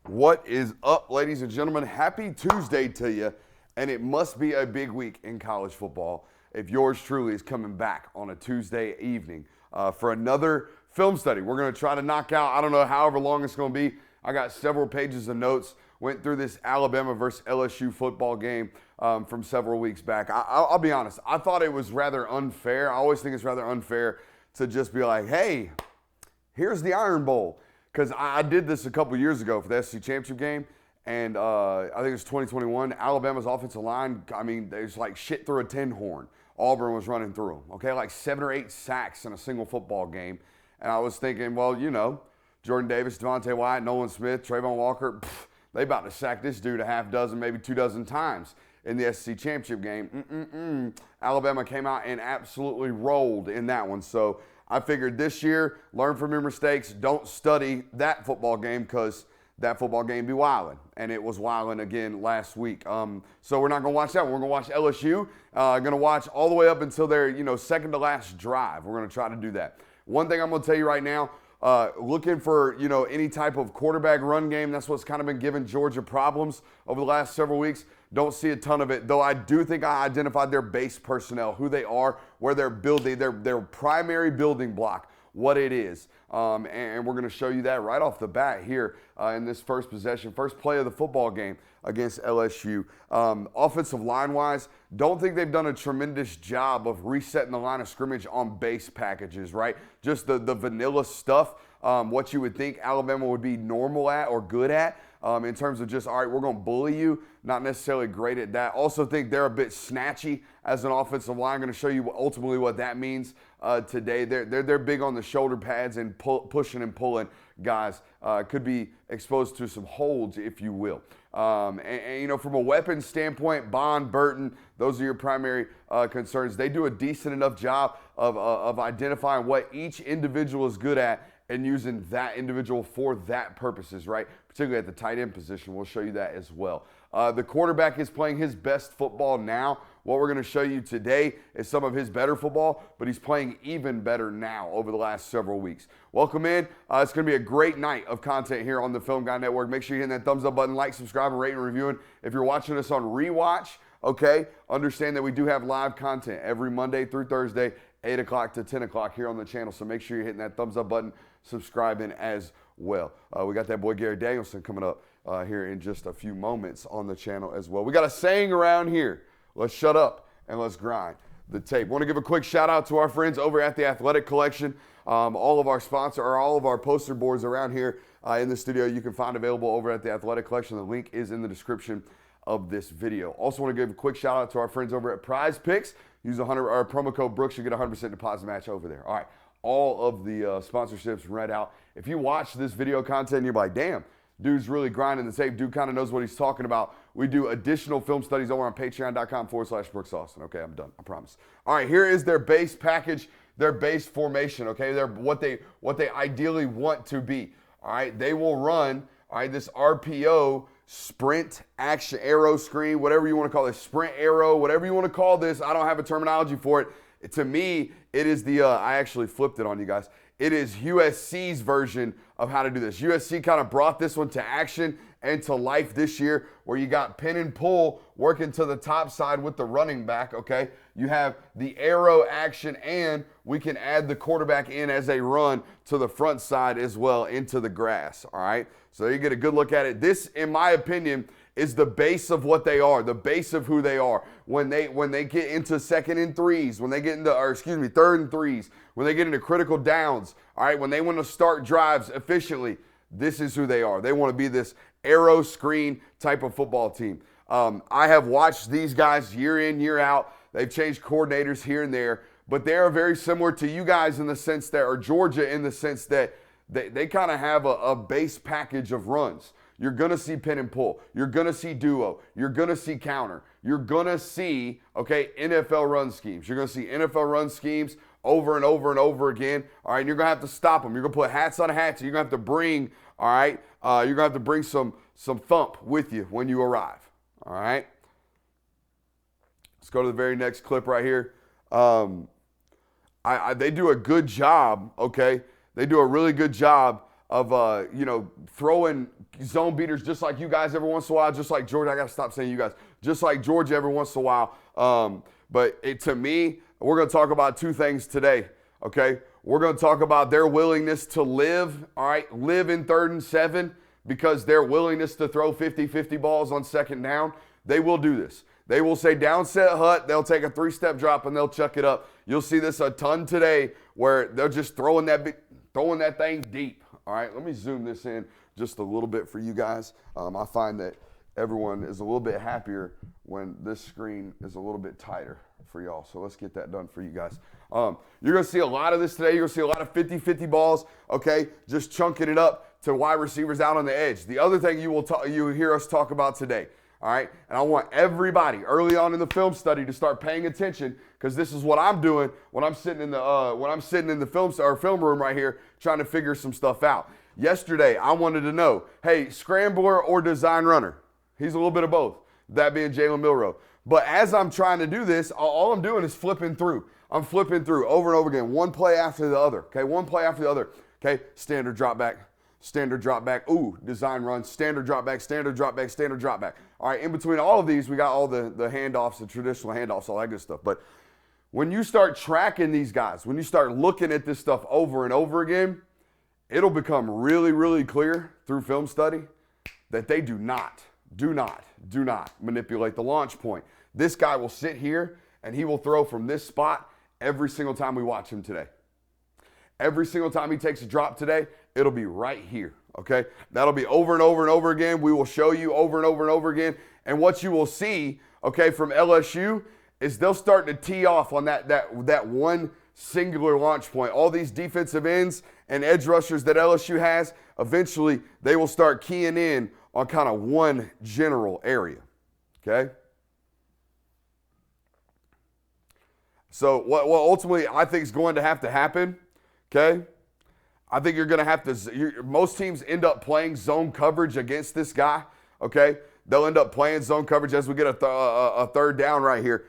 What is up, ladies and gentlemen? Happy Tuesday to you. And it must be a big week in college football if yours truly is coming back on a Tuesday evening for another film study. We're going to try to knock out, I don't know however long it's going to be. I got several pages of notes, went through this Alabama versus LSU football game from several weeks back. I'll be honest, I thought it was rather unfair. I always think it's rather unfair to just be like, hey, here's the Iron Bowl. Because I did this a couple years ago for the SEC Championship game, and I think it was 2021. Alabama's offensive line, I mean, they was like shit through a tin horn. Auburn was running through them, okay? Like 7 or 8 sacks in a single football game. And I was thinking, well, you know, Jordan Davis, Devontae Wyatt, Nolan Smith, Trayvon Walker, they about to sack this dude a half dozen, maybe 2 dozen times in the SEC Championship game. Alabama came out and absolutely rolled in that one. So I figured this year, learn from your mistakes. Don't study that football game because that football game be wildin'. And it was wildin' again last week. So we're not going to watch that one. We're going to watch LSU. Going to watch all the way up until their second to last drive. We're going to try to do that. One thing I'm going to tell you right now, looking for any type of quarterback run game. That's what's kind of been giving Georgia problems over the last several weeks. Don't see a ton of it, though I do think I identified their base personnel, who they are, where they're building, their primary building block, what it is. And we're going to show you that right off the bat here in this first possession, first play of the football game against LSU. Offensive line-wise, don't think they've done a tremendous job of resetting the line of scrimmage on base packages, right? Just the vanilla stuff, what you would think Alabama would be normal at or good at. In terms of just, all right, we're going to bully you, not necessarily great at that. Also think they're a bit snatchy as an offensive line. I'm going to show you ultimately what that means today. They're big on the shoulder pads and pushing and pulling guys. Could be exposed to some holds, if you will. And from a weapons standpoint, Bond, Burton, those are your primary concerns. They do a decent enough job of identifying what each individual is good at and using that individual for that purposes, right? Particularly at the tight end position. We'll show you that as well. The quarterback is playing his best football now. What we're going to show you today is some of his better football, but he's playing even better now over the last several weeks. Welcome in. It's going to be a great night of content here on the Film Guy Network. Make sure you hit that thumbs up button, like, subscribe, and rate and reviewing. If you're watching us on rewatch, okay, understand that we do have live content every Monday through Thursday, 8 o'clock to 10 o'clock here on the channel. So make sure you're hitting that thumbs up button, subscribing as well. We got that boy Gary Danielson coming up here in just a few moments on the channel as well. We got a saying around here: let's shut up and let's grind the tape. Want to give a quick shout out to our friends over at the Athletic Collection. All of our sponsor or all of our poster boards around here in the studio you can find available over at the Athletic Collection. The link is in the description of this video. Also want to give a quick shout out to our friends over at Prize Picks. Use promo code Brooks, you get a 100% deposit match over there. All right, all of the sponsorships read out. If you watch this video content and you're like, damn, dude's really grinding the tape, dude kind of knows what he's talking about, we do additional film studies over on patreon.com/Brooks Austin. Okay, I'm done, I promise. All right, here is their base package, their base formation, okay? They're what they ideally want to be. All right, they will run, all right, this RPO, sprint, action, arrow screen, whatever you want to call it, sprint arrow, whatever you want to call this. I don't have a terminology for it. To me, it is the, I actually flipped it on you guys. It is USC's version of how to do this. USC kind of brought this one to action and to life this year, where you got pin and pull working to the top side with the running back, okay? You have the arrow action, and we can add the quarterback in as a run to the front side as well into the grass, all right? So you get a good look at it. This, in my opinion, is the base of what they are, the base of who they are. When they get into second and threes, when they get into, third and threes, when they get into critical downs, all right, when they want to start drives efficiently, this is who they are. They want to be this arrow screen type of football team. I have watched these guys year in, year out. They've changed coordinators here and there, but they are very similar to you guys in the sense that, or Georgia in the sense that they kind of have a base package of runs. You're going to see pin and pull. You're going to see duo. You're going to see counter. You're going to see, okay, NFL run schemes. You're going to see NFL run schemes over and over and over again. All right, and you're going to have to stop them. You're going to put hats on hats. You're going to have to bring, all right, you're going to have to bring some thump with you when you arrive. All right. Let's go to the very next clip right here. They do a good job, okay? They do a really good job throwing zone beaters just like you guys every once in a while, just like Georgia. I got to stop saying you guys, just like Georgia every once in a while. To me, we're going to talk about two things today, okay? We're going to talk about their willingness to live in 3rd and 7 because their willingness to throw 50-50 balls on 2nd down. They will do this. They will say down set hut, they'll take a 3-step drop and they'll chuck it up. You'll see this a ton today where they're just throwing that thing deep. All right, let me zoom this in just a little bit for you guys. I find that everyone is a little bit happier when this screen is a little bit tighter for y'all. So let's get that done for you guys. You're going to see a lot of this today. You're going to see a lot of 50-50 balls, okay, just chunking it up to wide receivers out on the edge. The other thing you hear us talk about today, all right, and I want everybody early on in the film study to start paying attention because this is what I'm doing when I'm sitting in the film room right here trying to figure some stuff out. Yesterday, I wanted to know, hey, scrambler or design runner? He's a little bit of both, that being Jalen Milroe. But as I'm trying to do this, all I'm doing is flipping through. I'm flipping through over and over again, one play after the other, okay, one play after the other, okay, standard drop back, ooh, design run, standard drop back, standard drop back, standard drop back. All right, in between all of these, we got all the handoffs, the traditional handoffs, all that good stuff. But when you start tracking these guys, when you start looking at this stuff over and over again, it'll become really, really clear through film study that they do not manipulate the launch point. This guy will sit here and he will throw from this spot every single time we watch him today. Every single time he takes a drop today, it'll be right here, okay? That'll be over and over and over again. We will show you over and over and over again. And what you will see, okay, from LSU is they'll start to tee off on that one singular launch point. All these defensive ends and edge rushers that LSU has, eventually they will start keying in on kind of one general area, okay? So what ultimately I think is going to have to happen, okay? I think you're going to have to, most teams end up playing zone coverage against this guy, okay? They'll end up playing zone coverage as we get a 3rd down right here.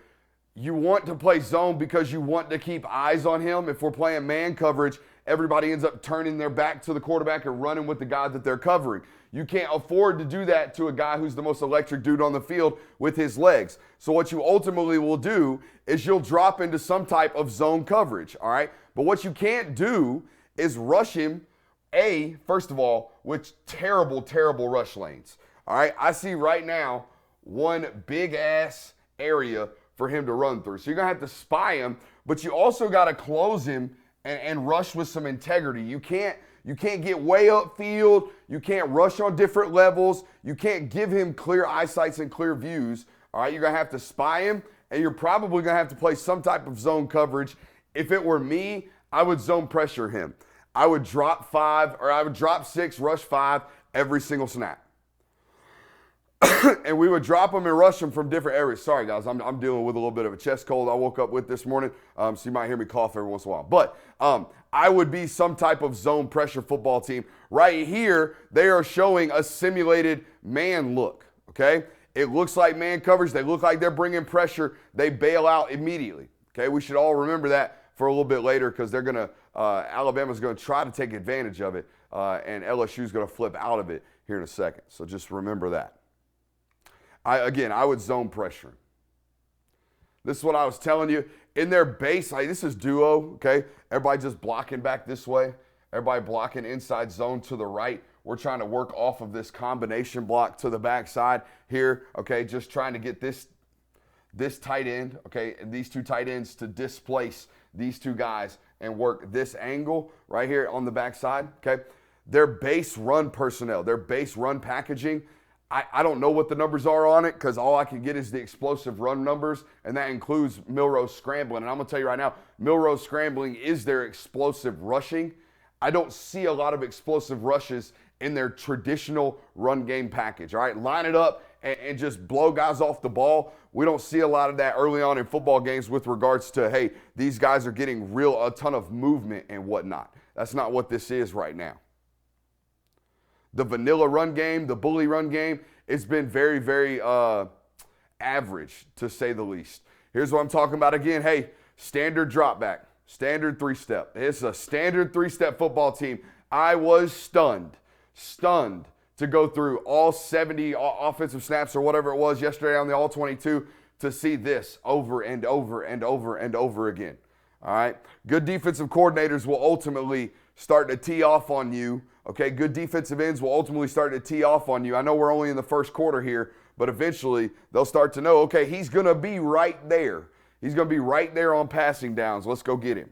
You want to play zone because you want to keep eyes on him. If we're playing man coverage, everybody ends up turning their back to the quarterback and running with the guy that they're covering. You can't afford to do that to a guy who's the most electric dude on the field with his legs. So what you ultimately will do is you'll drop into some type of zone coverage, all right? But what you can't do is rush him, first of all, with terrible, terrible rush lanes, all right? I see right now one big-ass area for him to run through. So you're going to have to spy him, but you also got to close him and rush with some integrity. You can't get way upfield. You can't rush on different levels. You can't give him clear eyesights and clear views. All right, you're going to have to spy him, and you're probably going to have to play some type of zone coverage. If it were me, I would zone pressure him. I would drop 5 or I would drop 6, rush 5 every single snap. And we would drop them and rush them from different areas. Sorry, guys, I'm dealing with a little bit of a chest cold I woke up with this morning, so you might hear me cough every once in a while. But I would be some type of zone pressure football team. Right here, they are showing a simulated man look, okay? It looks like man coverage. They look like they're bringing pressure. They bail out immediately, okay? We should all remember that for a little bit later because they're going to Alabama's going to try to take advantage of it, and LSU's going to flip out of it here in a second. So just remember that. I would zone pressure. This is what I was telling you. In their base, this is duo, okay? Everybody just blocking back this way. Everybody blocking inside zone to the right. We're trying to work off of this combination block to the backside here, okay? Just trying to get this tight end, okay, and these two tight ends to displace these two guys and work this angle right here on the backside, okay? Their base run personnel, their base run packaging, I don't know what the numbers are on it because all I can get is the explosive run numbers, and that includes Milroe scrambling. And I'm going to tell you right now, Milroe scrambling is their explosive rushing. I don't see a lot of explosive rushes in their traditional run game package, all right? Line it up and just blow guys off the ball. We don't see a lot of that early on in football games with regards to, hey, these guys are getting a ton of movement and whatnot. That's not what this is right now. The vanilla run game, the bully run game, it's been very, very average, to say the least. Here's what I'm talking about again. Hey, standard drop back, standard 3-step. It's a standard 3-step football team. I was stunned to go through all 70 offensive snaps or whatever it was yesterday on the All 22 to see this over and over and over and over again. All right? Good defensive coordinators will ultimately start to tee off on you. Okay? Good defensive ends will ultimately start to tee off on you. I know we're only in the first quarter here, but eventually they'll start to know, okay, he's going to be right there. He's going to be right there on passing downs. Let's go get him.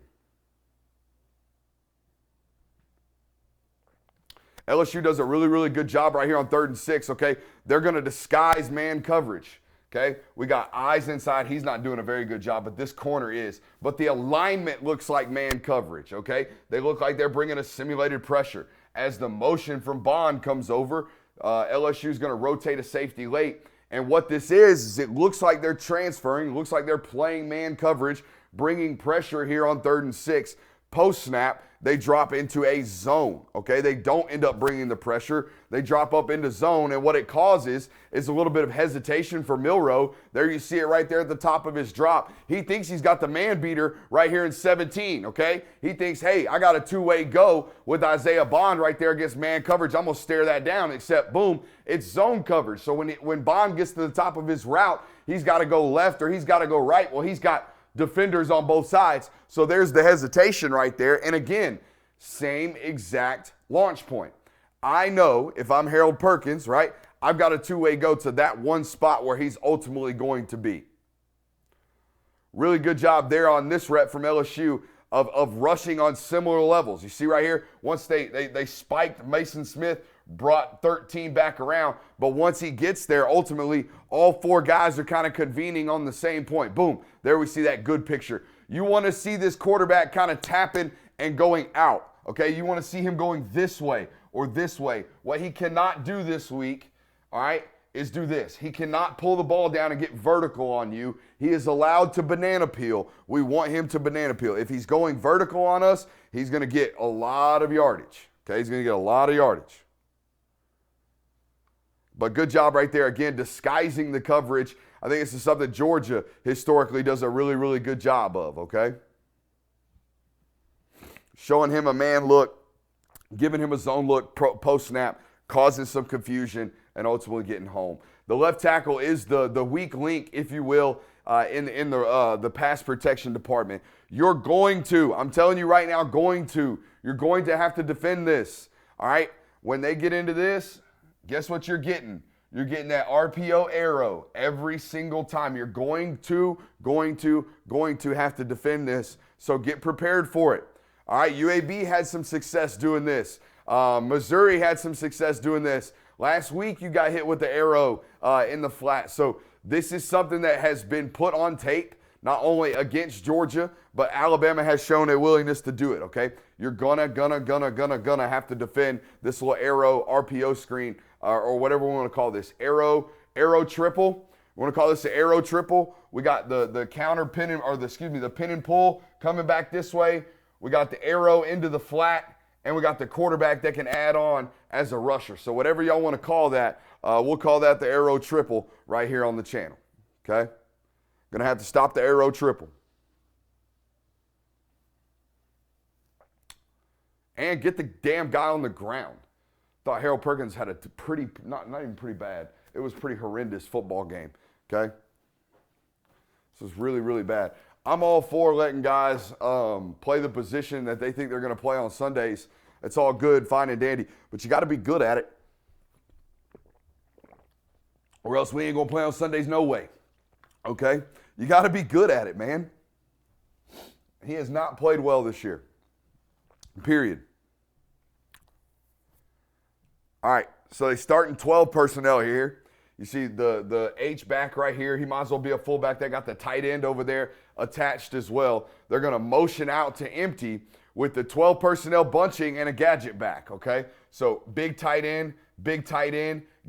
LSU does a really, really good job right here on 3rd and 6, okay? They're going to disguise man coverage, okay? We got eyes inside. He's not doing a very good job, but this corner is. But the alignment looks like man coverage, okay? They look like they're bringing a simulated pressure. As the motion from Bond comes over, LSU is going to rotate a safety late. And what this is it looks like they're transferring, looks like they're playing man coverage, bringing pressure here on 3rd and 6. Post-snap, they drop into a zone, okay? They don't end up bringing the pressure. They drop up into zone, and what it causes is a little bit of hesitation for Milroe. There you see it right there at the top of his drop. He thinks he's got the man beater right here in 17, okay? He thinks, hey, I got a two-way go with Isaiah Bond right there against man coverage. I'm going to stare that down, except, boom, it's zone coverage. So when Bond gets to the top of his route, he's got to go left or he's got to go right. Well, he's got defenders on both sides. So there's the hesitation right there. And again, same exact launch point. I know if I'm Harold Perkins, right, I've got a two-way go to that one spot where he's ultimately going to be. Really good job there on this rep from LSU of rushing on similar levels. You see right here, once they spiked Mason Smith, brought 13 back around, but once he gets there, ultimately, all 4 guys are kind of convening on the same point. Boom, there we see that good picture. You want to see this quarterback kind of tapping and going out, okay? You want to see him going this way or this way. What he cannot do this week, all right, is do this. He cannot pull the ball down and get vertical on you. He is allowed to banana peel. We want him to banana peel. If he's going vertical on us, he's going to get a lot of yardage, okay? He's going to get a lot of yardage. But good job right there, again, disguising the coverage. I think this is something Georgia historically does a really, really good job of, okay? Showing him a man look, giving him a zone look post-snap, causing some confusion, and ultimately getting home. The left tackle is the weak link, if you will, in the pass protection department. You're going to, I'm telling you right now, you're going to have to defend this, all right? When they get into this, guess what you're getting? You're getting that RPO arrow every single time. You're going to have to defend this. So get prepared for it. All right, UAB had some success doing this. Missouri had some success doing this. Last week you got hit with the arrow in the flat. So this is something that has been put on tape, not only against Georgia, but Alabama has shown a willingness to do it, okay? You're gonna have to defend this little arrow RPO screen or whatever we want to call this. Arrow triple. We want to call this the arrow triple. We got the counter pin the pin and pull coming back this way. We got the arrow into the flat, and we got the quarterback that can add on as a rusher. So whatever y'all want to call that, we'll call that the arrow triple right here on the channel, okay? Going to have to stop the arrow triple. And get the damn guy on the ground. Thought Harold Perkins had a pretty, not even pretty bad, it was pretty horrendous football game, okay? This was really, really bad. I'm all for letting guys play the position that they think they're going to play on Sundays. It's all good, fine and dandy, but you got to be good at it. Or else we ain't going to play on Sundays no way, okay? You got to be good at it, man. He has not played well this year, period. All right, so they start in 12 personnel here. You see the H-back right here. He might as well be a fullback. They got the tight end over there attached as well. They're going to motion out to empty with the 12 personnel bunching and a gadget back, okay? So big tight end,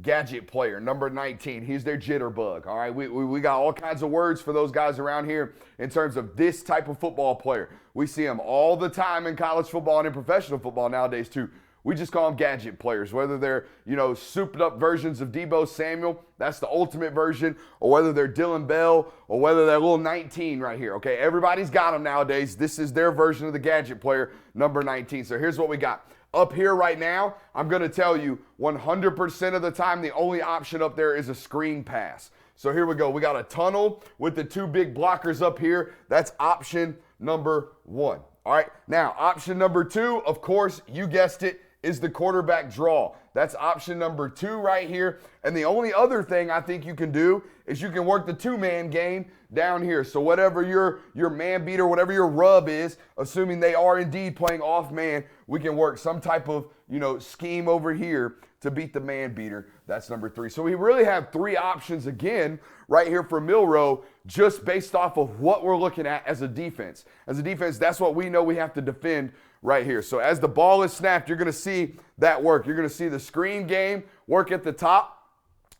gadget player, number 19. He's their jitterbug, all right? We got all kinds of words for those guys around here in terms of this type of football player. We see them all the time in college football and in professional football nowadays too. We just call them gadget players, whether they're, souped up versions of Debo Samuel, that's the ultimate version, or whether they're Dylan Bell, or whether they're little 19 right here, okay? Everybody's got them nowadays. This is their version of the gadget player, number 19. So here's what we got. Up here right now, I'm going to tell you 100% of the time, the only option up there is a screen pass. So here we go. We got a tunnel with the two big blockers up here. That's option number one. All right. Now, option number two, of course, you guessed it, is the quarterback draw. That's option number two right here. And the only other thing I think you can do is you can work the two-man game down here. So whatever your man beater, whatever your rub is, assuming they are indeed playing off man, we can work some type of, scheme over here to beat the man beater. That's number three. So we really have three options again right here for Milroe, just based off of what we're looking at as a defense. As a defense, that's what we know we have to defend right here. So as the ball is snapped, you're going to see that work. You're going to see the screen game work at the top.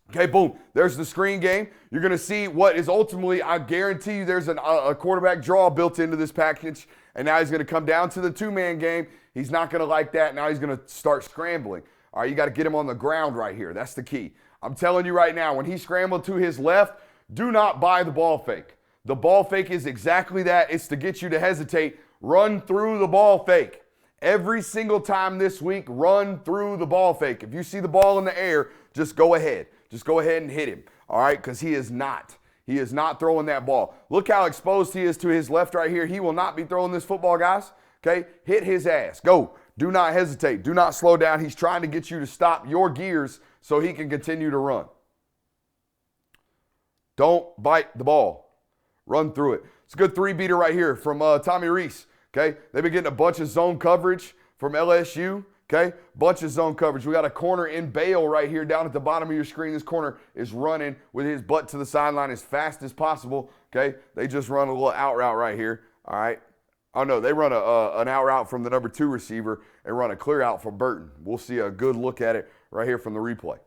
Okay, boom. There's the screen game. You're going to see what is ultimately, I guarantee you, there's a quarterback draw built into this package. And now he's going to come down to the two-man game. He's not going to like that. Now he's going to start scrambling. All right, you got to get him on the ground right here. That's the key. I'm telling you right now, when he scrambled to his left, do not buy the ball fake. The ball fake is exactly that. It's to get you to hesitate. Run through the ball fake. Every single time this week, run through the ball fake. If you see the ball in the air, just go ahead. Just go ahead and hit him, all right, because he is not. He is not throwing that ball. Look how exposed he is to his left right here. He will not be throwing this football, guys, okay? Hit his ass. Go. Do not hesitate. Do not slow down. He's trying to get you to stop your gears so he can continue to run. Don't bite the ball. Run through it. It's a good three-beater right here from Tommy Reese, okay? They've been getting a bunch of zone coverage from LSU. Okay, bunch of zone coverage. We got a corner in Bale right here down at the bottom of your screen. This corner is running with his butt to the sideline as fast as possible. Okay, they just run a little out route right here. All right. Oh, no, they run an out route from the number 2 receiver and run a clear out from Burton. We'll see a good look at it right here from the replay.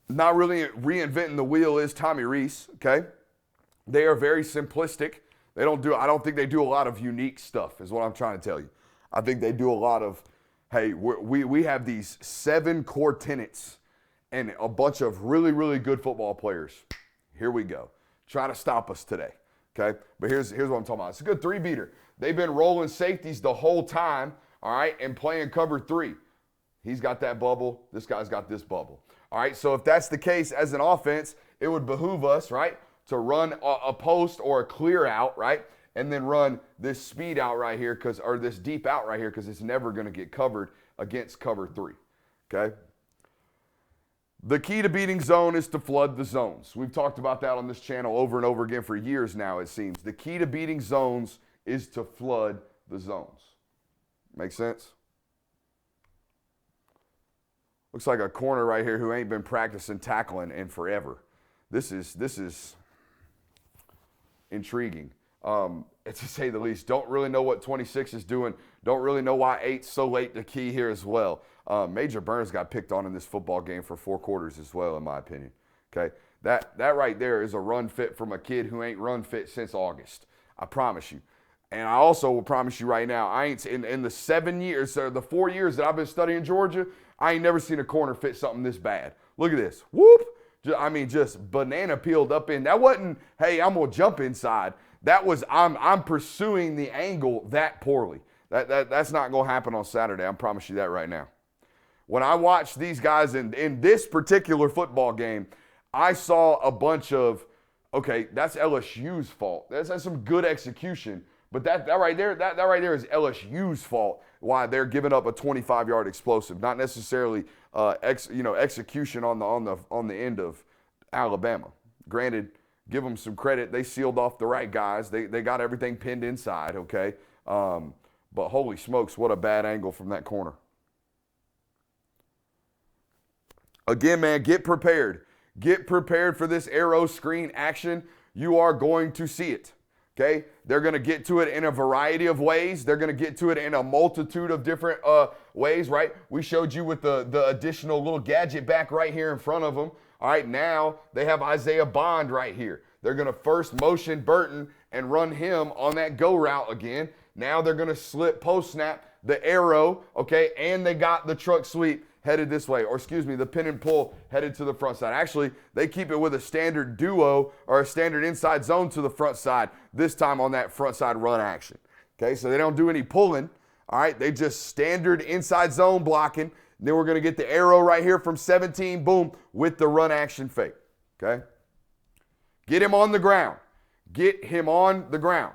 Not really reinventing the wheel is Tommy Reese. Okay, they are very simplistic. I don't think they do a lot of unique stuff is what I'm trying to tell you. I think they do a lot of, hey, we have these 7 core tenets and a bunch of really, really good football players. Here we go. Try to stop us today, okay? But here's what I'm talking about. It's a good 3-beater. They've been rolling safeties the whole time, all right, and playing cover 3. He's got that bubble. This guy's got this bubble. All right, so if that's the case as an offense, it would behoove us, right, to run a post or a clear out, right? And then run this speed out right here, or this deep out right here, because it's never going to get covered against cover 3, okay? The key to beating zone is to flood the zones. We've talked about that on this channel over and over again for years now, it seems. The key to beating zones is to flood the zones. Make sense? Looks like a corner right here who ain't been practicing tackling in forever. This is intriguing, to say the least. Don't really know what 26 is doing. Don't really know why 8's so late to key here as well. Major Burns got picked on in this football game for 4 quarters as well, in my opinion. Okay, that right there is a run fit from a kid who ain't run fit since August. I promise you. And I also will promise you right now, I ain't in the 7 years or the 4 years that I've been studying Georgia, I ain't never seen a corner fit something this bad. Look at this. Whoop. I mean, just banana peeled up in. That wasn't, hey, I'm going to jump inside. That was, I'm pursuing the angle that poorly. That's not going to happen on Saturday. I promise you that right now. When I watched these guys in this particular football game, I saw a bunch of, okay, that's LSU's fault. That's some good execution. But that right there is LSU's fault why they're giving up a 25-yard explosive, not necessarily execution on the end of Alabama. Granted, give them some credit. They sealed off the right guys. They got everything pinned inside, okay? But holy smokes, what a bad angle from that corner. Again, man, get prepared. Get prepared for this arrow screen action. You are going to see it. Okay, they're going to get to it in a variety of ways. They're going to get to it in a multitude of different ways, right? We showed you with the additional little gadget back right here in front of them. All right, now they have Isaiah Bond right here. They're going to first motion Burton and run him on that go route again. Now they're going to slip post snap the arrow, okay, and they got the truck sweep headed this way, or excuse me, the pin and pull headed to the front side. Actually, they keep it with a standard duo or a standard inside zone to the front side, this time on that front side run action. Okay, so they don't do any pulling. All right, they just standard inside zone blocking. Then we're going to get the arrow right here from 17, boom, with the run action fake. Okay? Get him on the ground. Get him on the ground.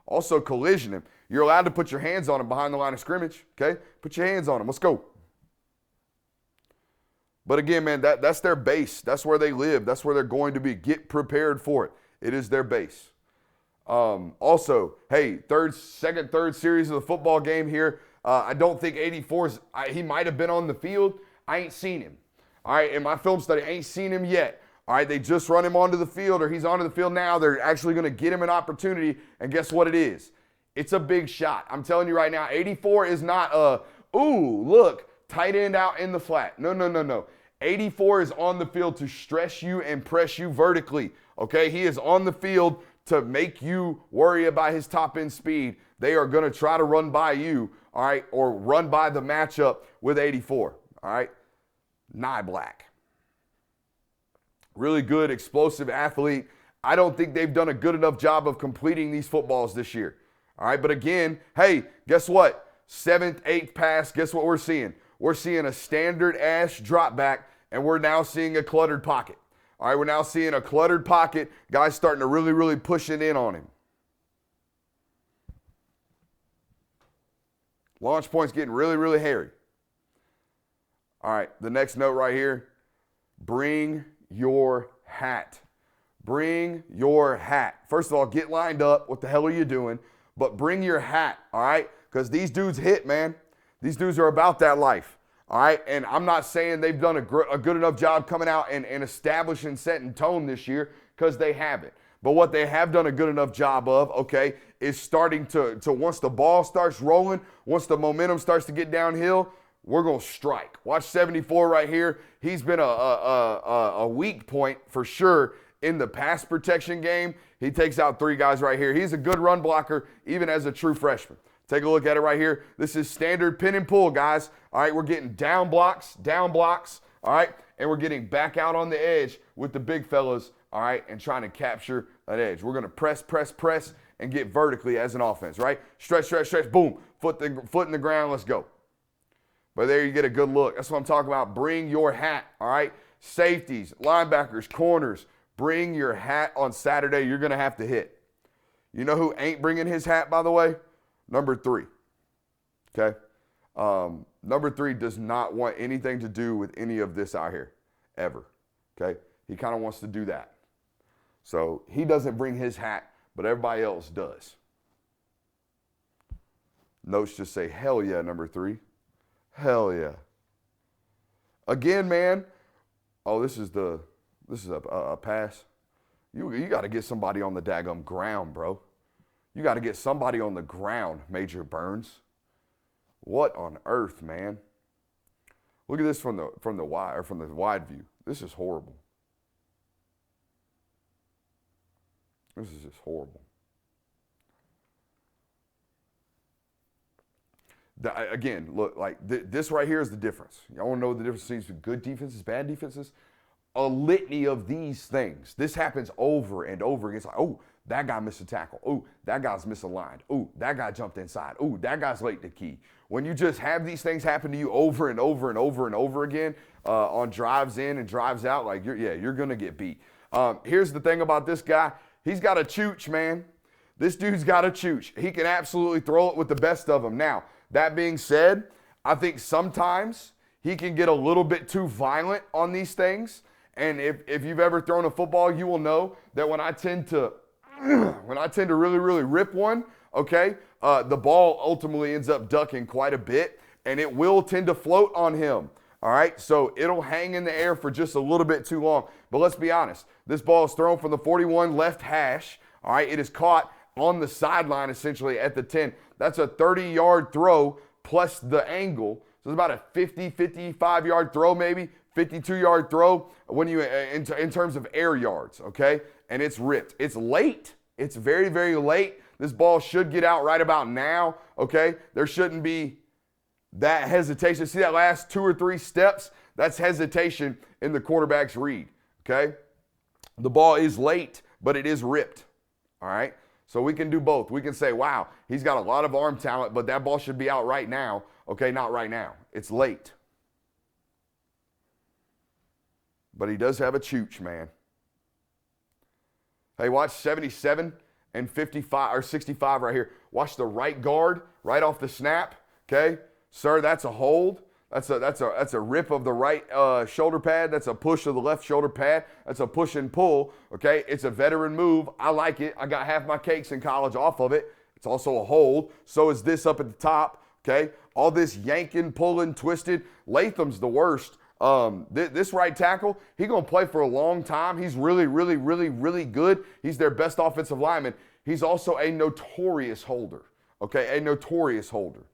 Also collision him. You're allowed to put your hands on him behind the line of scrimmage. Okay? Put your hands on him. Let's go. But again, man, that's their base. That's where they live. That's where they're going to be. Get prepared for it. It is their base. Also, hey, third series of the football game here. I don't think 84's, he might have been on the field. I ain't seen him. All right, in my film study, I ain't seen him yet. All right, they just run him onto the field, or he's onto the field now. They're actually going to get him an opportunity, and guess what it is? It's a big shot. I'm telling you right now, 84 is not ooh, look, tight end out in the flat. No. 84 is on the field to stress you and press you vertically, okay? He is on the field to make you worry about his top end speed. They are going to try to run by you, all right, or run by the matchup with 84, all right? Nye Black. Really good, explosive athlete. I don't think they've done a good enough job of completing these footballs this year, all right? But again, hey, guess what? 7th, 8th pass, guess what we're seeing? We're seeing a standard ash drop back, and we're now seeing a cluttered pocket. All right, we're now seeing a cluttered pocket. Guys starting to really push it in on him. Launch point's getting really hairy. All right, the next note right here. Bring your hat. Bring your hat. First of all, get lined up. What the hell are you doing? But bring your hat, all right? Because these dudes hit, man. These dudes are about that life. All right, and I'm not saying they've done a good enough job coming out and establishing setting tone this year, because they haven't. But what they have done a good enough job of, okay, is starting to once the ball starts rolling, once the momentum starts to get downhill, we're going to strike. Watch 74 right here. He's been a weak point for sure in the pass protection game. He takes out 3 guys right here. He's a good run blocker even as a true freshman. Take a look at it right here. This is standard pin and pull, guys. All right, we're getting down blocks, all right, and we're getting back out on the edge with the big fellas, all right, and trying to capture an edge. We're going to press, and get vertically as an offense, right? Stretch, boom, foot in the ground, let's go. But there you get a good look. That's what I'm talking about. Bring your hat, all right? Safeties, linebackers, corners, bring your hat on Saturday. You're going to have to hit. You know who ain't bringing his hat, by the way? Number 3, okay? Number 3 does not want anything to do with any of this out here, ever, okay? He kind of wants to do that. So he doesn't bring his hat, but everybody else does. Notes just say, hell yeah, number 3. Hell yeah. Again, man. Oh, this is a pass. You got to get somebody on the daggum ground, bro. You got to get somebody on the ground, Major Burns. What on earth, man? Look at this from the wide view. This is horrible. This is just horrible. Again, look, like this right here is the difference. Y'all want to know the difference between good defenses, bad defenses? A litany of these things. This happens over and over again. It's like, oh, that guy missed a tackle. Oh, that guy's misaligned. Oh, that guy jumped inside. Oh, that guy's late to key. When you just have these things happen to you over and over again on drives in and drives out, like you're gonna get beat. Here's the thing about this guy. He's got a chooch, man. This dude's got a chooch. He can absolutely throw it with the best of them. Now, that being said, I think sometimes he can get a little bit too violent on these things. And if you've ever thrown a football, you will know that when I tend to really rip one, okay, the ball ultimately ends up ducking quite a bit, and it will tend to float on him. All right, so it'll hang in the air for just a little bit too long. But let's be honest, this ball is thrown from the 41 left hash. All right, it is caught on the sideline essentially at the 10. That's a 30-yard throw plus the angle. So it's about a 50, 55-yard throw maybe, 52-yard throw when you in terms of air yards, okay? And it's ripped. It's late. It's very, very late. This ball should get out right about now, okay? There shouldn't be that hesitation. See that last 2 or 3 steps? That's hesitation in the quarterback's read, okay? The ball is late, but it is ripped, all right? So we can do both. We can say, wow, he's got a lot of arm talent, but that ball should be out right now. Okay, not right now. It's late. But he does have a chooch, man. Hey, watch 77 and 55 or 65 right here. Watch the right guard right off the snap. Okay, sir, that's a hold. That's a rip of the right shoulder pad. That's a push of the left shoulder pad. That's a push and pull. Okay, it's a veteran move. I like it. I got half my cakes in college off of it. It's also a hold. So is this up at the top. Okay, all this yanking, pulling, twisted. Latham's the worst. This right tackle, he's going to play for a long time. He's really, really, really, really good. He's their best offensive lineman. He's also a notorious holder. Okay, a notorious holder.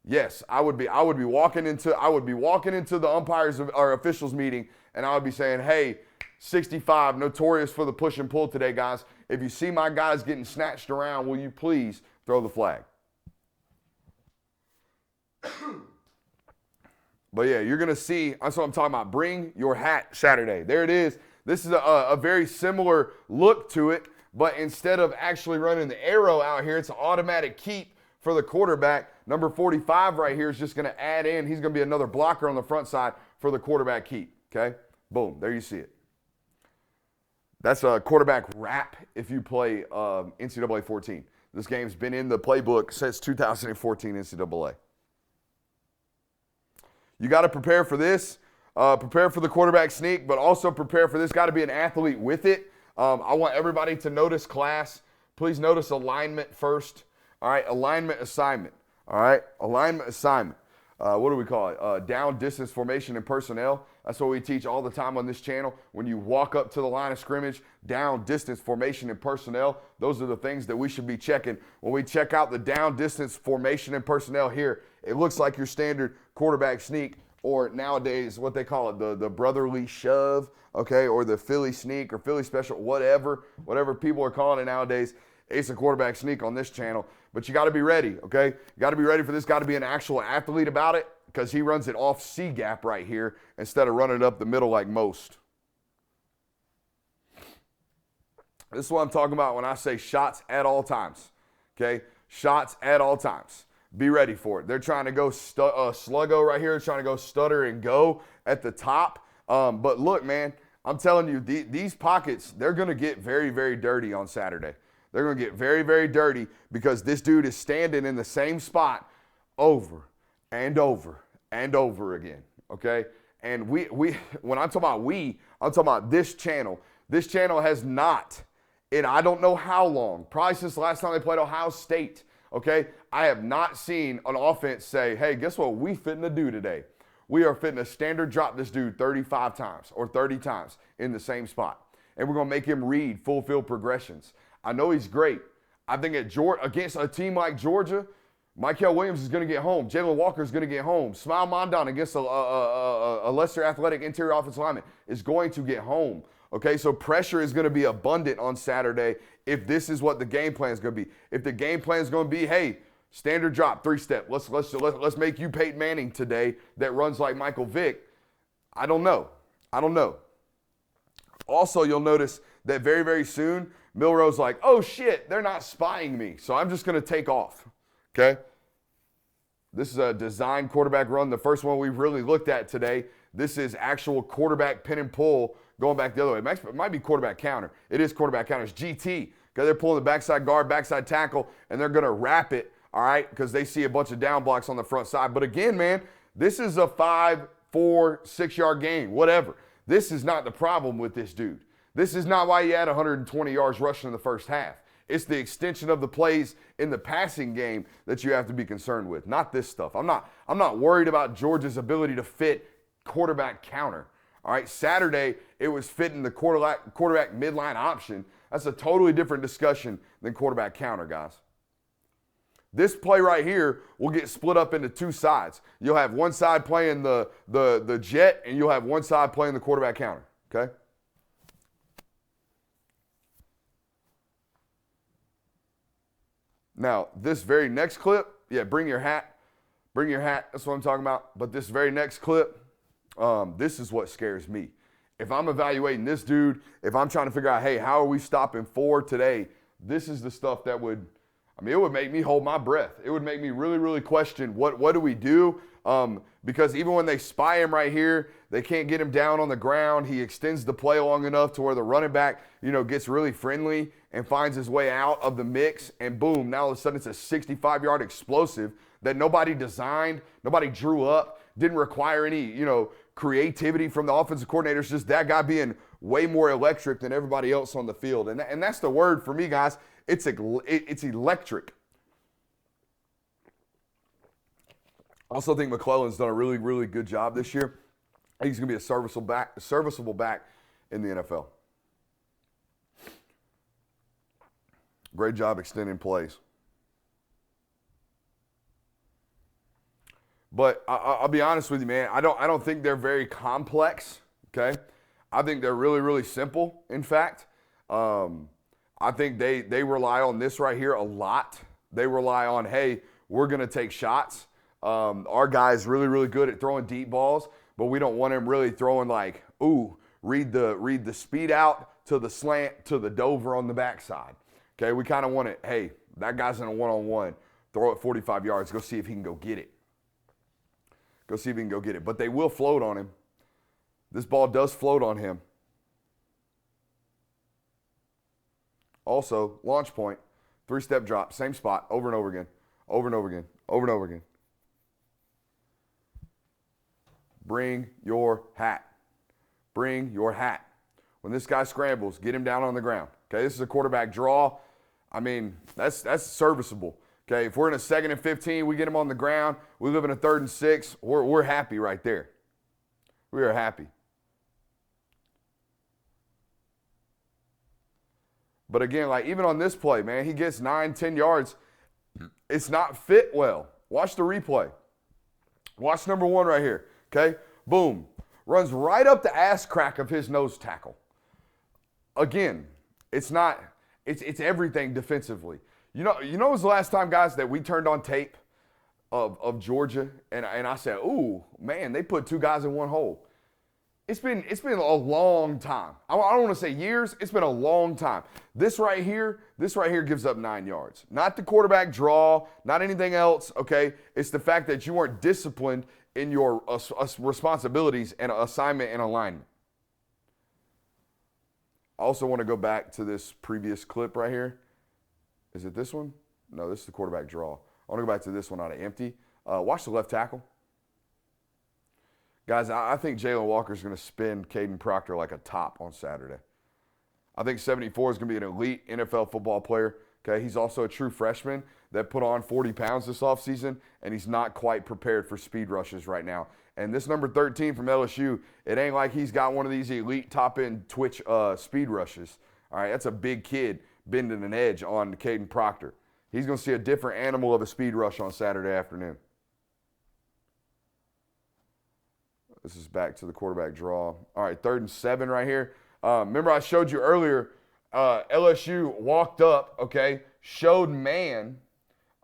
Yes, I would be walking into the umpires or officials meeting, and I would be saying, hey, 65, notorious for the push and pull today, guys. If you see my guys getting snatched around, will you please throw the flag? But yeah, you're going to see, that's what I'm talking about. Bring your hat Saturday. There it is. This is a very similar look to it, but instead of actually running the arrow out here, it's an automatic keep for the quarterback. Number 45 right here is just going to add in. He's going to be another blocker on the front side for the quarterback keep. Okay? Boom. There you see it. That's a quarterback wrap if you play NCAA 14. This game's been in the playbook since 2014 NCAA. You got to prepare for this. Prepare for the quarterback sneak, but also prepare for this. Got to be an athlete with it. I want everybody to notice class. Please notice alignment first. All right, alignment assignment. All right, alignment assignment. What do we call it? Down distance formation and personnel. That's what we teach all the time on this channel. When you walk up to the line of scrimmage, down distance formation and personnel, those are the things that we should be checking. When we check out the down distance formation and personnel here, it looks like your standard quarterback sneak, or nowadays what they call it, the brotherly shove, okay, or the Philly sneak or Philly special, whatever people are calling it nowadays. It's a quarterback sneak on this channel. But you got to be ready, okay? You got to be ready for this. Got to be an actual athlete about it, because he runs it off C-gap right here instead of running it up the middle like most. This is what I'm talking about when I say shots at all times, okay? Shots at all times. Be ready for it. They're trying to go sluggo right here. They're trying to go stutter and go at the top. But look, man, I'm telling you, these pockets, they're going to get very, very dirty on Saturday. They're going to get very, very dirty because this dude is standing in the same spot over and over and over again, okay? And we when I'm talking about I'm talking about this channel. This channel has not, in I don't know how long, probably since the last time they played Ohio State, okay? I have not seen an offense say, hey, guess what we fitting to do today? We are fitting to standard drop this dude 35 times or 30 times in the same spot. And we're going to make him read full field progressions. I know he's great. I think against a team like Georgia, Michael Williams is going to get home. Jalen Walker is going to get home. Smile Mondon against a lesser athletic interior offensive lineman is going to get home. Okay, so pressure is going to be abundant on Saturday if this is what the game plan is going to be. If the game plan is going to be, hey, standard drop, 3-step. Let's make you Peyton Manning today that runs like Michael Vick. I don't know. Also, you'll notice that very, very soon, Milroe's like, oh, shit, they're not spying me, so I'm just going to take off, okay? This is a design quarterback run, the first one we've really looked at today. This is actual quarterback pin and pull going back the other way. It might be quarterback counter. It is quarterback counter. It's GT, because they're pulling the backside guard, backside tackle, and they're going to wrap it, all right, because they see a bunch of down blocks on the front side. But again, man, this is a 5, 4, 6-yard gain, whatever. This is not the problem with this dude. This is not why he had 120 yards rushing in the first half. It's the extension of the plays in the passing game that you have to be concerned with, not this stuff. I'm not worried about Georgia's ability to fit quarterback counter. All right, Saturday, it was fitting the quarterback midline option. That's a totally different discussion than quarterback counter, guys. This play right here will get split up into two sides. You'll have one side playing the jet, and you'll have one side playing the quarterback counter, okay? Now, this very next clip, yeah, bring your hat. Bring your hat. That's what I'm talking about. But this very next clip, this is what scares me. If I'm evaluating this dude, if I'm trying to figure out, hey, how are we stopping 4 today? this is the stuff that would, it would make me hold my breath. It would make me really, really question what do we do? Because even when they spy him right here, they can't get him down on the ground. He extends the play long enough to where the running back, gets really friendly and finds his way out of the mix. And boom, now all of a sudden it's a 65-yard explosive that nobody designed, nobody drew up, didn't require any, creativity from the offensive coordinators. Just that guy being way more electric than everybody else on the field. And that's the word for me, guys. It's electric. I also think McClellan's done a really, really good job this year. I think he's going to be a serviceable back in the NFL. Great job extending plays. But I'll be honest with you, man. I don't think they're very complex, okay? I think they're really, really simple, in fact. I think they rely on this right here a lot. They rely on, hey, we're going to take shots. Our guy's really, really good at throwing deep balls, but we don't want him really throwing like, read the speed out to the slant to the Dover on the backside. Okay, we kind of want it, hey, that guy's in a one-on-one. Throw it 45 yards. Go see if he can go get it. But they will float on him. This ball does float on him. Also, launch point, 3-step drop, same spot, over and over again. Bring your hat. When this guy scrambles, get him down on the ground. Okay, this is a quarterback draw. That's serviceable. Okay, if we're in a 2nd and 15, we get him on the ground. We live in a 3rd and 6. We're happy right there. We are happy. But again, like even on this play, man, he gets 9-10 yards. It's not fit well. Watch the replay. Watch number 1 right here. Okay, boom. Runs right up the ass crack of his nose tackle. Again, it's everything defensively. You know when was the last time, guys, that we turned on tape of Georgia and I said, ooh, man, they put 2 guys in one hole. It's been a long time. I don't want to say years. It's been a long time. This right here gives up 9 yards. Not the quarterback draw, not anything else, okay? It's the fact that you weren't disciplined in your responsibilities and assignment and alignment. I also want to go back to this previous clip right here. Is it this one? No, this is the quarterback draw. I want to go back to this one out of empty. Watch the left tackle. Guys, I think Jalen Walker is going to spin Caden Proctor like a top on Saturday. I think 74 is going to be an elite NFL football player. Okay, he's also a true freshman that put on 40 pounds this offseason, and he's not quite prepared for speed rushes right now. And this number 13 from LSU, it ain't like he's got one of these elite top-end twitch speed rushes. All right, that's a big kid bending an edge on Caden Proctor. He's going to see a different animal of a speed rush on Saturday afternoon. This is back to the quarterback draw. All right, 3rd and 7 right here. Remember I showed you earlier, LSU walked up, okay, showed man,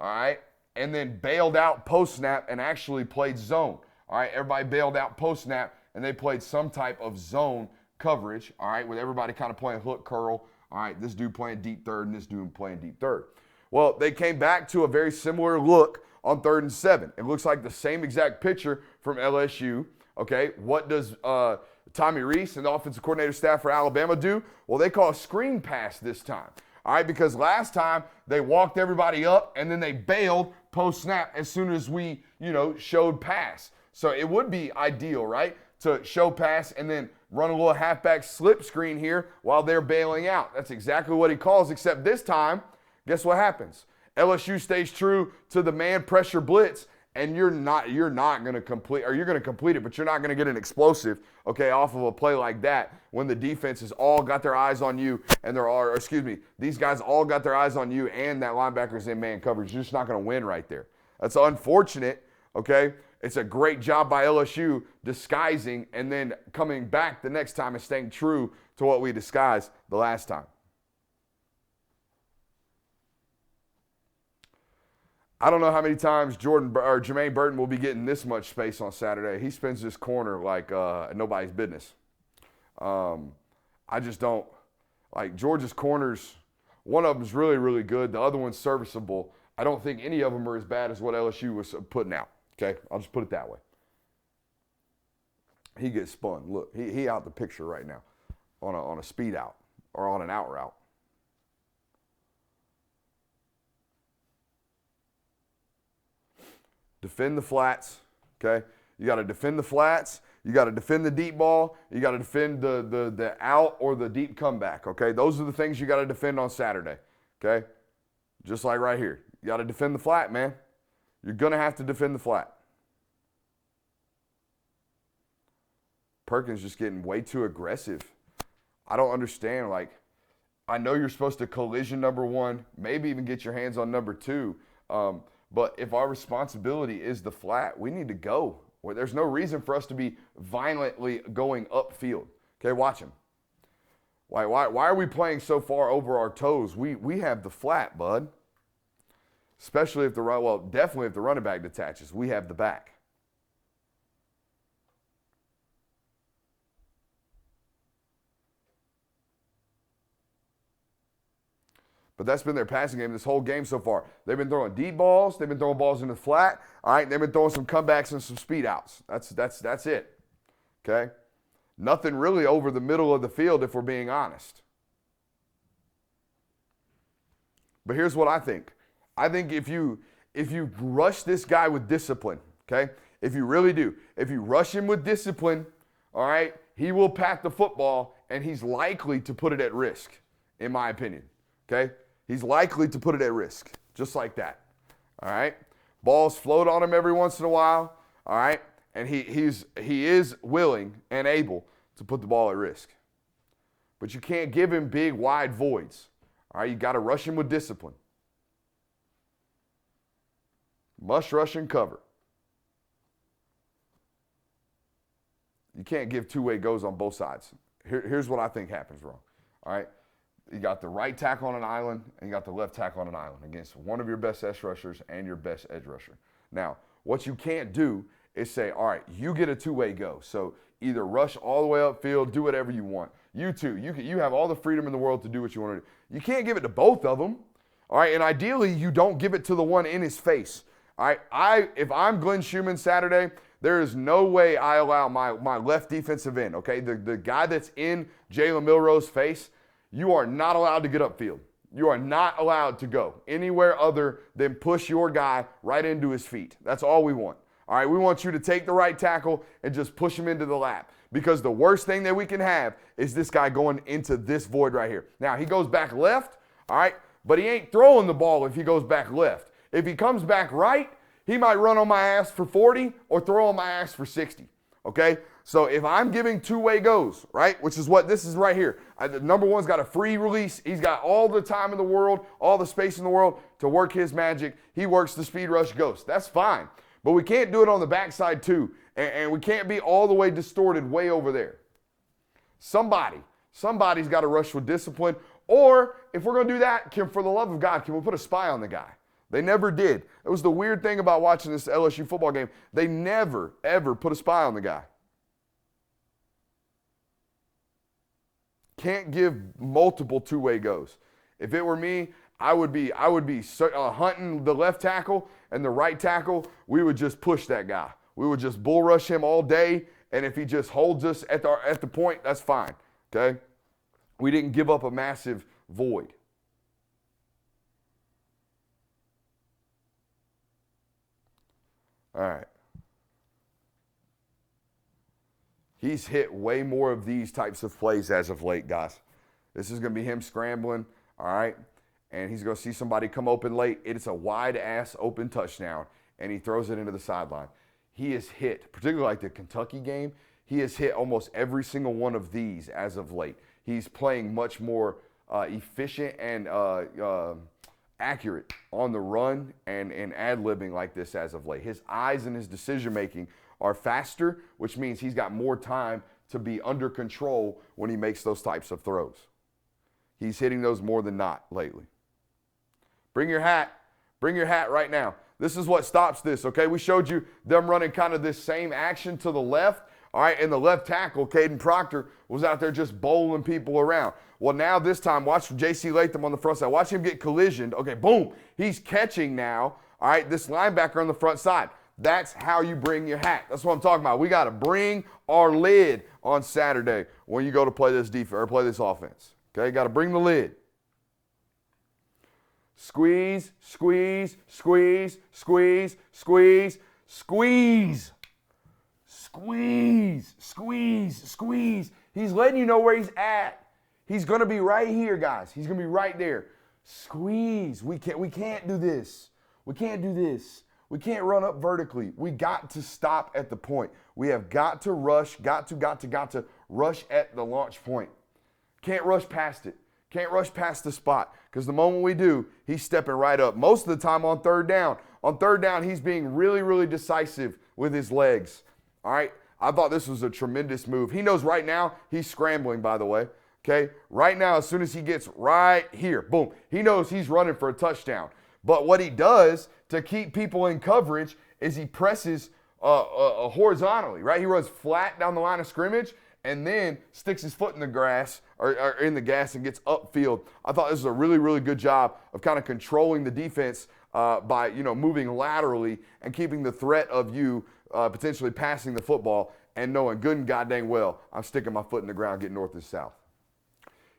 all right, and then bailed out post-snap and actually played zone. All right, everybody bailed out post-snap, and they played some type of zone coverage, all right, with everybody kind of playing hook curl. All right, this dude playing deep third and this dude playing deep third. Well, they came back to a very similar look on 3rd and 7. It looks like the same exact picture from LSU. Okay, what does Tommy Rees and the offensive coordinator staff for Alabama do? Well, they call a screen pass this time. All right, because last time they walked everybody up and then they bailed post-snap as soon as we, showed pass. So it would be ideal, right, to show pass and then run a little halfback slip screen here while they're bailing out. That's exactly what he calls, except this time, guess what happens? LSU stays true to the man pressure blitz, and you're not going to complete, or you're going to complete it, but you're not going to get an explosive, okay, off of a play like that when the defense has all got their eyes on you and these guys all got their eyes on you and that linebacker's in man coverage. You're just not going to win right there. That's unfortunate, okay? It's a great job by LSU disguising and then coming back the next time and staying true to what we disguised the last time. I don't know how many times Jermaine Burton will be getting this much space on Saturday. He spins this corner like nobody's business. I just don't like Georgia's corners. One of them is really, really good. The other one's serviceable. I don't think any of them are as bad as what LSU was putting out. Okay, I'll just put it that way. He gets spun. Look, he out the picture right now on a speed out or on an out route. Defend the flats, okay? You got to defend the flats. You got to defend the deep ball. You got to defend the out or the deep comeback, okay? Those are the things you got to defend on Saturday, okay? Just like right here. You got to defend the flat, man. You're going to have to defend the flat. Perkins just getting way too aggressive. I don't understand. Like, I know you're supposed to collision number one, maybe even get your hands on number two. But if our responsibility is the flat, we need to go. Well, there's no reason for us to be violently going upfield. Okay, watch him. Why are we playing so far over our toes? We have the flat, bud. Especially if definitely if the running back detaches. We have the back. But that's been their passing game this whole game so far. They've been throwing deep balls. They've been throwing balls in the flat. All right, they've been throwing some comebacks and some speed outs. That's it. Okay? Nothing really over the middle of the field if we're being honest. But here's what I think. I think if you rush this guy with discipline, okay? If you really do, if you rush him with discipline, all right, he will pat the football and he's likely to put it at risk, in my opinion. Okay? He's likely to put it at risk, just like that. All right? Balls float on him every once in a while, all right? And he is willing and able to put the ball at risk. But you can't give him big, wide voids. All right? You got to rush him with discipline. Must rush and cover. You can't give two-way goes on both sides. Here's what I think happens wrong. All right? You got the right tackle on an island, and you got the left tackle on an island against one of your best edge rushers and your best edge rusher. Now, what you can't do is say, all right, you get a two-way go. So either rush all the way upfield, do whatever you want. You two, you have all the freedom in the world to do what you want to do. You can't give it to both of them. All right, and ideally, you don't give it to the one in his face. All right, if I'm Glenn Schumann Saturday, there is no way I allow my left defensive end, okay, the guy that's in Jalen Milroe's face, you are not allowed to get upfield. You are not allowed to go anywhere other than push your guy right into his feet. That's all we want. All right, we want you to take the right tackle and just push him into the lap. Because the worst thing that we can have is this guy going into this void right here. Now, he goes back left, all right, but he ain't throwing the ball if he goes back left. If he comes back right, he might run on my ass for 40 or throw on my ass for 60, okay? So if I'm giving two-way goes, right, which is what this is right here. The number one's got a free release. He's got all the time in the world, all the space in the world to work his magic. He works the speed rush ghost. That's fine. But we can't do it on the backside too. And we can't be all the way distorted way over there. Somebody's got to rush with discipline. Or if we're going to do that, for the love of God, can we put a spy on the guy? They never did. It was the weird thing about watching this LSU football game. They never, ever put a spy on the guy. Can't give multiple two-way goes. If it were me, I would be hunting the left tackle and the right tackle. We would just push that guy. We would just bull rush him all day, and if he just holds us at the point, that's fine. Okay? We didn't give up a massive void. All right. He's hit way more of these types of plays as of late, guys. This is going to be him scrambling, all right? And he's going to see somebody come open late. It's a wide-ass open touchdown, and he throws it into the sideline. He has hit, particularly like the Kentucky game, he has hit almost every single one of these as of late. He's playing much more efficient and accurate on the run and ad-libbing like this as of late. His eyes and his decision-making are faster, which means he's got more time to be under control when he makes those types of throws. He's hitting those more than not lately. Bring your hat. Bring your hat right now. This is what stops this, okay? We showed you them running kind of this same action to the left. All right, and the left tackle, Caden Proctor, was out there just bowling people around. Well, now this time, watch J.C. Latham on the front side. Watch him get collisioned. Okay, boom. He's catching now. All right, this linebacker on the front side. That's how you bring your hat. That's what I'm talking about. We got to bring our lid on Saturday when you go to play this defense or play this offense. Okay, got to bring the lid. Squeeze, squeeze, squeeze, squeeze, squeeze, squeeze. Squeeze, squeeze, squeeze. He's letting you know where he's at. He's going to be right here, guys. He's going to be right there. Squeeze. We can't do this. We can't do this. We can't run up vertically. We got to stop at the point. We have got to rush, got to rush at the launch point. Can't rush past it. Can't rush past the spot because the moment we do, he's stepping right up. Most of the time on third down. On third down, he's being really, really decisive with his legs. All right? I thought this was a tremendous move. He knows right now he's scrambling, by the way. Okay? Right now, as soon as he gets right here, boom, he knows he's running for a touchdown. But what he does to keep people in coverage is he presses horizontally, right? He runs flat down the line of scrimmage and then sticks his foot in the grass or in the gas and gets upfield. I thought this was a really, really good job of kind of controlling the defense by, moving laterally and keeping the threat of you potentially passing the football and knowing good and goddamn well I'm sticking my foot in the ground, getting north and south.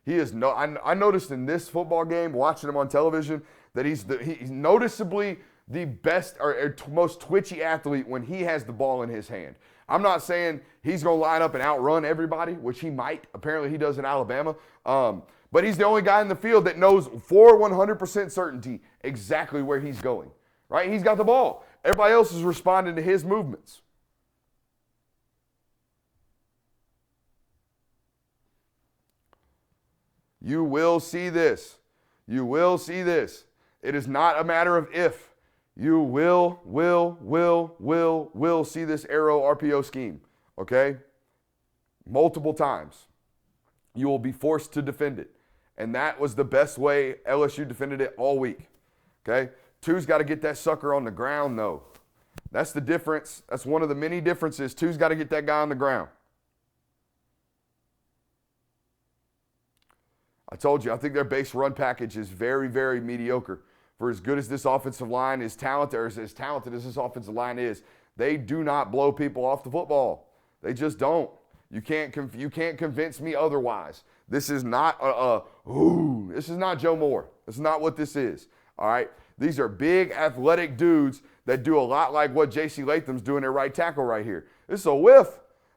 He is I noticed in this football game, watching him on television, that he's noticeably the best or most twitchy athlete when he has the ball in his hand. I'm not saying he's going to line up and outrun everybody, which he might. Apparently he does in Alabama. But he's the only guy in the field that knows for 100% certainty exactly where he's going. Right? He's got the ball. Everybody else is responding to his movements. You will see this. You will see this. It is not a matter of if. You will see this arrow RPO scheme, okay? Multiple times. You will be forced to defend it. And that was the best way LSU defended it all week, okay? Two's got to get that sucker on the ground, though. That's the difference. That's one of the many differences. Two's got to get that guy on the ground. I told you, I think their base run package is very, very mediocre. For as good as this offensive line is talented, or as talented as this offensive line is, they do not blow people off the football. They just don't. You can't convince me otherwise. This is not this is not Joe Moore. This is not what this is. All right? These are big, athletic dudes that do a lot like what J.C. Latham's doing at right tackle right here. This is a whiff.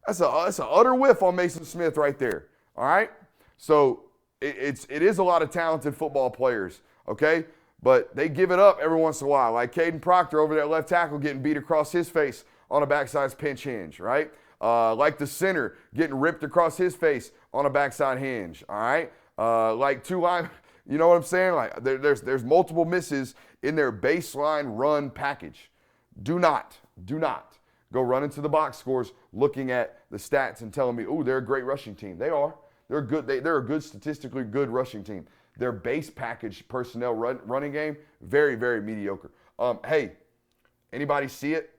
That's an utter whiff on Mason Smith right there. All right? So it is a lot of talented football players, okay? But they give it up every once in a while, like Caden Proctor over there at left tackle getting beat across his face on a backside pinch hinge, right? Like the center getting ripped across his face on a backside hinge, all right? Like two line, you know what I'm saying? Like there's multiple misses in their baseline run package. Do not go run into the box scores looking at the stats and telling me, oh, they're a great rushing team. They are. They're good. They're a good, statistically good rushing team. Their base package personnel running game, very, very mediocre. Hey, anybody see it?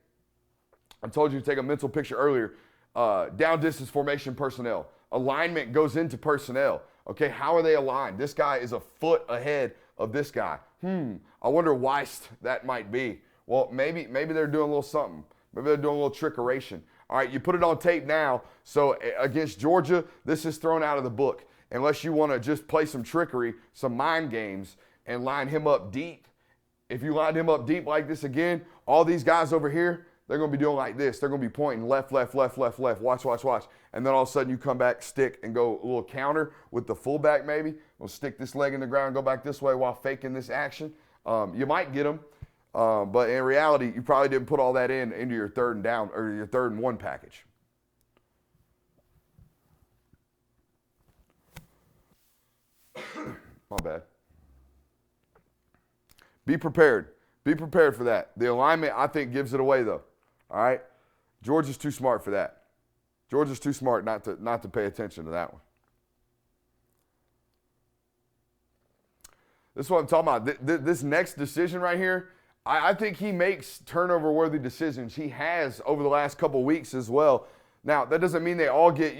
I told you to take a mental picture earlier. Down distance formation personnel. Alignment goes into personnel. Okay, how are they aligned? This guy is a foot ahead of this guy. I wonder why that might be. Well, maybe they're doing a little something. Maybe they're doing a little trickeration. All right, you put it on tape now. So against Georgia, this is thrown out of the book. Unless you want to just play some trickery, some mind games, and line him up deep. If you line him up deep like this again, all these guys over here, they're going to be doing like this. They're going to be pointing left. Watch. And then all of a sudden you come back, stick, and go a little counter with the fullback maybe. We'll stick this leg in the ground and go back this way while faking this action. You might get them. But in reality, you probably didn't put all that into your third and down or your 3rd and 1 package. My bad. Be prepared. Be prepared for that. The alignment, I think, gives it away, though. All right? Georgia's too smart for that. Georgia's too smart not to pay attention to that one. This is what I'm talking about. This next decision right here, I think he makes turnover-worthy decisions. He has over the last couple weeks as well. Now, that doesn't mean they all get,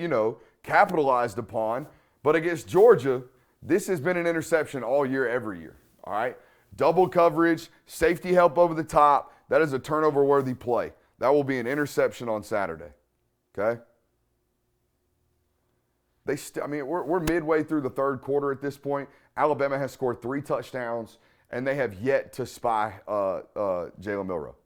capitalized upon, but against Georgia, this has been an interception all year, every year, all right? Double coverage, safety help over the top, that is a turnover-worthy play. That will be an interception on Saturday, okay? We're midway through the third quarter at this point. Alabama has scored 3 touchdowns, and they have yet to spy Jalen Milroe,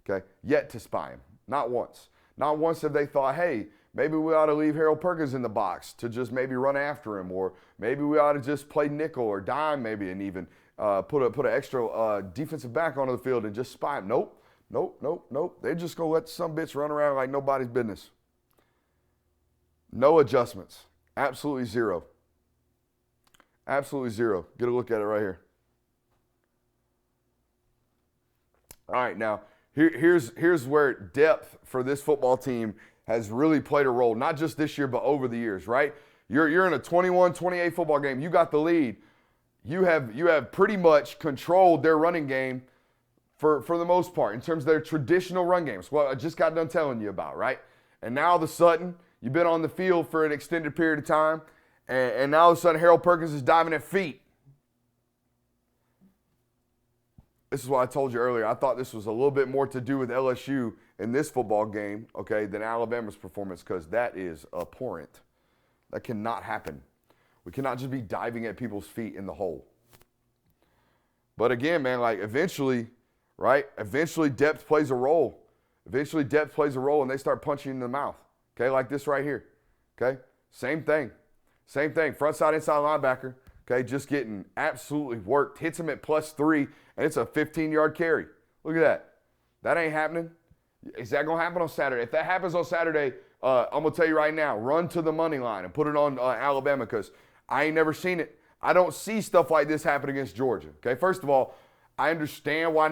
okay? Yet to spy him, not once. Not once have they thought, hey, maybe we ought to leave Harold Perkins in the box to just maybe run after him, or maybe we ought to just play nickel or dime maybe and even put an extra defensive back onto the field and just spy him. Nope. They just going to let some bitch run around like nobody's business. No adjustments. Absolutely zero. Absolutely zero. Get a look at it right here. All right, now, here's where depth for this football team has really played a role, not just this year, but over the years, right? You're in a 21-28 football game. You got the lead. You have pretty much controlled their running game for the most part in terms of their traditional run games. Well, I just got done telling you about, right? And now all of a sudden, you've been on the field for an extended period of time, and now all of a sudden Harold Perkins is diving at feet. This is what I told you earlier. I thought this was a little bit more to do with LSU in this football game, okay, than Alabama's performance, because that is abhorrent. That cannot happen. We cannot just be diving at people's feet in the hole. But again, man, like eventually, right, depth plays a role. Eventually depth plays a role and they start punching you in the mouth, okay, like this right here, okay? Same thing. Front side, inside linebacker, okay, just getting absolutely worked. Hits him at +3, and it's a 15-yard carry. Look at that. That ain't happening. Is that going to happen on Saturday? If that happens on Saturday, I'm going to tell you right now, run to the money line and put it on Alabama, because I ain't never seen it. I don't see stuff like this happen against Georgia, okay? First of all, I understand why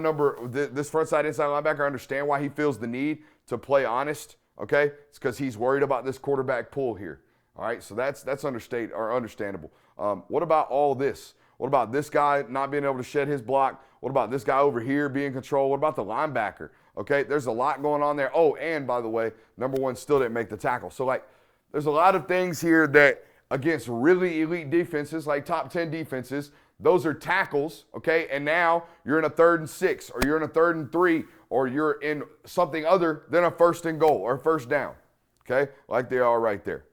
this front side, inside linebacker, I understand why he feels the need to play honest, okay? It's because he's worried about this quarterback pull here, all right? So that's understandable. What about all this? What about this guy not being able to shed his block? What about this guy over here being in control? What about the linebacker? Okay, there's a lot going on there. Oh, and by the way, number one still didn't make the tackle. So, there's a lot of things here that against really elite defenses, like top 10 defenses, those are tackles, okay? And now you're in a 3rd and 6, or you're in a 3rd and 3, or you're in something other than a 1st and goal or 1st down, okay? Like they are right there.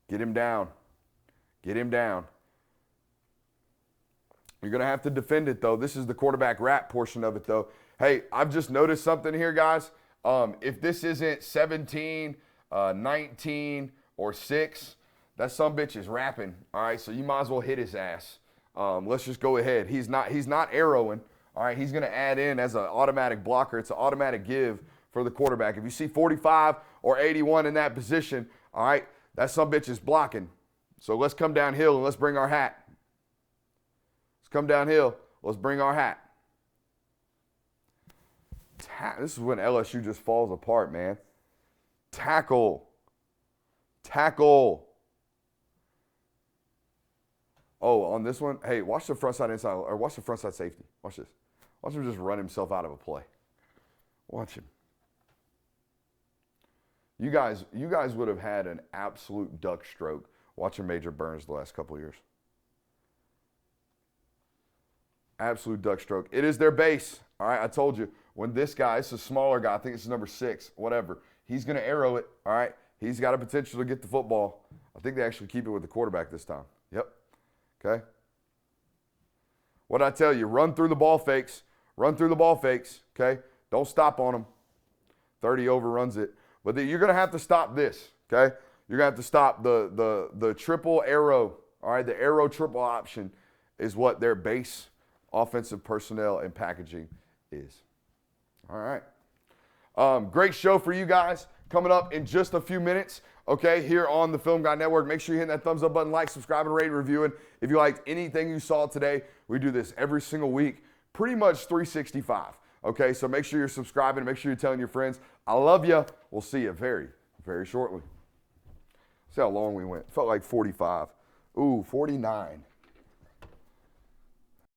Get him down. Get him down. You're going to have to defend it, though. This is the quarterback rap portion of it, though. Hey, I've just noticed something here, guys. If this isn't 17, 19, or 6, that sumbitch is rapping, all right? So you might as well hit his ass. Let's just go ahead. He's not arrowing, all right? He's going to add in as an automatic blocker. It's an automatic give for the quarterback. If you see 45 or 81 in that position, all right, that sumbitch is blocking. So let's come downhill and let's bring our hat. Let's come downhill. Let's bring our hat. This is when LSU just falls apart, man. Tackle. Oh, on this one, hey, watch the front side inside, or watch the front side safety. Watch this. Watch him just run himself out of a play. Watch him. You guys would have had an absolute duck stroke watching Major Burns the last couple of years. Absolute duck stroke. It is their base. All right, I told you. When this guy, it's a smaller guy, I think it's number 6, whatever. He's going to arrow it, all right? He's got a potential to get the football. I think they actually keep it with the quarterback this time. Yep. Okay. What I tell you, run through the ball fakes. Run through the ball fakes, okay? Don't stop on them. 30 overruns it. But you're going to have to stop this, okay? You're going to have to stop the triple arrow, all right? The arrow triple option is what their base offensive personnel and packaging is. All right. Great show for you guys coming up in just a few minutes, okay, here on the Film Guy Network. Make sure you hit that thumbs up button, like, subscribe, and rate, reviewing. If you liked anything you saw today, we do this every single week, pretty much 365, okay? So make sure you're subscribing. Make sure you're telling your friends. I love you. We'll see you very, very shortly. See how long we went. Felt like 45. Ooh, 49.